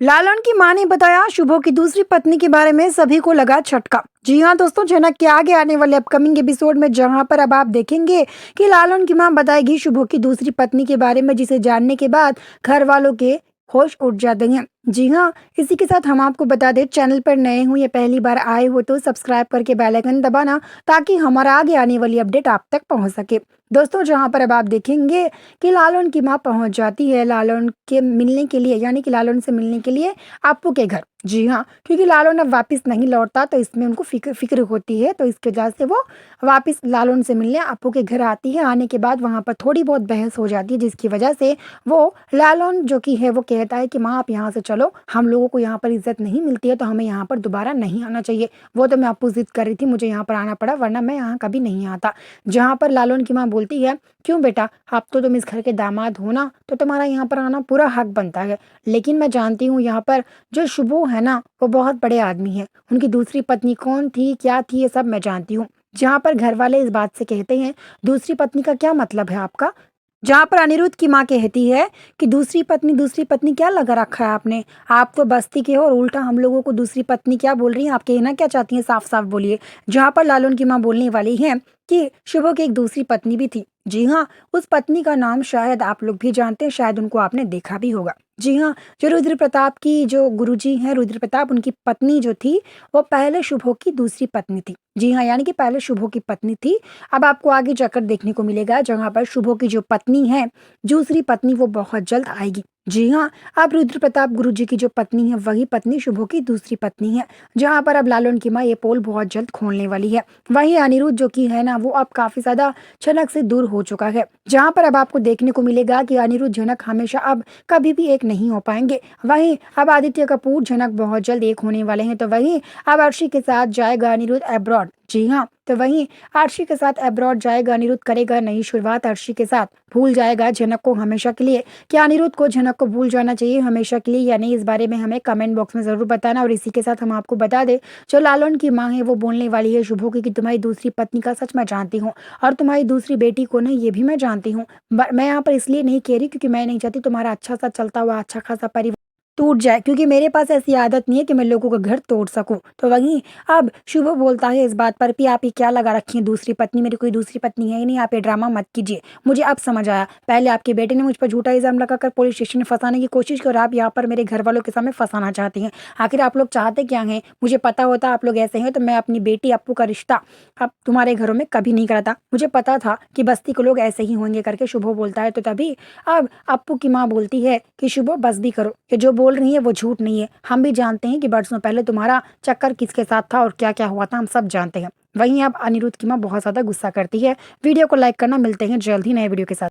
लालन की मां ने बताया शुभो की दूसरी पत्नी के बारे में सभी को लगा झटका। जी हाँ दोस्तों, झनक के आगे आने वाले अपकमिंग एपिसोड में जहां पर अब आप देखेंगे कि लालन की मां बताएगी शुभो की दूसरी पत्नी के बारे में, जिसे जानने के बाद घर वालों के होश उड़ जाते हैं। जी हाँ, इसी के साथ हम आपको बता दें, चैनल पर नए हो या पहली बार आए हो तो सब्सक्राइब करके बेल आइकन दबाना, ताकि हमारा आगे आने वाली अपडेट आप तक पहुंच सके। दोस्तों, जहां पर अब आप देखेंगे कि लालन की मां पहुंच जाती है लालन के मिलने के लिए, यानी कि लालन से मिलने के लिए अप्पू के घर। जी हाँ, क्योंकि लालन अब वापस नहीं लौटता तो इसमें उनको फिक्र होती है, तो इसके वजह से वो वापस लालन से मिलने अप्पू के घर आती है। आने के बाद वहां पर थोड़ी बहुत बहस हो जाती है, जिसकी वजह से वो लालन जो कि है वो कहता है कि माँ आप यहाँ से चलो, हम लोगों को यहाँ पर इज्जत नहीं मिलती है, तो हमें यहाँ पर दोबारा नहीं आना चाहिए। वो तो मैं अप्पू जिद कर रही थी, मुझे यहाँ पर आना पड़ा, वरना मैं यहाँ कभी नहीं आता। जहाँ पर लालन की माँ बोलती है, क्यों बेटा, आप तो तुम इस घर के दामाद हो ना, तो तुम्हारा यहाँ पर आना पूरा हक बनता है। लेकिन मैं जानती हूँ यहाँ पर जो शुभो है ना, वो बहुत बड़े आदमी है। उनकी दूसरी पत्नी कौन थी, क्या थी, ये सब मैं जानती हूँ। जहाँ पर घर वाले इस बात से कहते हैं, दूसरी पत्नी का क्या मतलब है आपका? जहाँ पर अनिरुद्ध की माँ कहती है कि दूसरी पत्नी क्या लगा रखा है आपने? आप तो बस्ती के हो और उल्टा हम लोगों को दूसरी पत्नी क्या बोल रही हैं? आप कहना क्या चाहती हैं, साफ साफ बोलिए। जहाँ पर लालन की माँ बोलने वाली है कि शुभ की एक दूसरी पत्नी भी थी। जी हाँ, उस पत्नी का नाम शायद आप लोग भी जानते हैं, शायद उनको आपने देखा भी होगा। जी हाँ, जो रुद्र प्रताप की जो गुरुजी हैं रुद्र प्रताप, उनकी पत्नी जो थी वो पहले शुभो की दूसरी पत्नी थी। जी हाँ, यानी कि पहले शुभो की पत्नी थी। अब आपको आगे जाकर देखने को मिलेगा, जहाँ पर शुभो की जो पत्नी है, दूसरी पत्नी, वो बहुत जल्द आएगी। जी हाँ, अब रुद्र प्रताप गुरुजी की जो पत्नी है वही पत्नी शुभो की दूसरी पत्नी है। जहाँ पर अब लालन की माँ ये पोल बहुत जल्द खोलने वाली है। वहीं अनिरुद्ध जो की है ना, वो अब काफी ज्यादा झनक से दूर हो चुका है। जहाँ पर अब आपको देखने को मिलेगा कि अनिरुद्ध झनक हमेशा अब कभी भी एक नहीं हो पाएंगे। वहीं अब आदित्य कपूर झनक बहुत जल्द एक होने वाले हैं। तो वहीं अब अर्शी के साथ जाएगा अनिरुद्ध अब्रॉड। जी हाँ, तो वहीं अर्शी के साथ अब्रॉड जाएगा अनिरुद्ध, करेगा नई शुरुआत अर्शी के साथ। भूल जाएगा झनक को हमेशा के लिए। क्या अनिरुद्ध को झनक को भूल जाना चाहिए हमेशा के लिए या नहीं, इस बारे में हमें कमेंट बॉक्स में जरूर बताना। और इसी के साथ हम आपको बता दें, जो लालन की माँ है वो बोलने वाली है शुभो की कि तुम्हारी दूसरी पत्नी का सच मैं जानती हूँ, और तुम्हारी दूसरी बेटी को ना, ये भी मैं जानती हूँ। मैं यहाँ पर इसलिए नहीं कह रही क्योंकि मैं नहीं चाहती तुम्हारा अच्छा सा चलता हुआ अच्छा खासा परिवार टूट जाए, क्योंकि मेरे पास ऐसी आदत नहीं है कि मैं लोगों का घर तोड़ सकूं। तो वहीं अब शुभ बोलता है इस बात पर भी, आप ये क्या लगा रखी है दूसरी पत्नी, मेरी कोई दूसरी पत्नी है ही नहीं, आप ये ड्रामा मत कीजिए। मुझे अब समझ आया, पहले आपके बेटे ने मुझ पर झूठा इल्जाम लगाकर पुलिस स्टेशन में फंसाने की कोशिश की, और आप यहाँ पर मेरे घर वालों के सामने फंसाना चाहती हैं। आखिर आप लोग चाहते क्या हैं? मुझे पता होता आप लोग ऐसे हैं तो मैं अपनी बेटी अप्पू का रिश्ता अब तुम्हारे घरों में कभी नहीं कराता। मुझे पता था कि बस्ती के लोग ऐसे ही होंगे करके शुभ बोलता है। तो तभी अब अप्पू की माँ बोलती है कि शुभ बस भी करो, कि जो बोल रही है वो झूठ नहीं है। हम भी जानते हैं कि बरसों पहले तुम्हारा चक्कर किसके साथ था और क्या क्या हुआ था, हम सब जानते हैं। वहीं अब अनिरुद्ध की माँ बहुत ज्यादा गुस्सा करती है। वीडियो को लाइक करना, मिलते हैं जल्द ही नए वीडियो के साथ।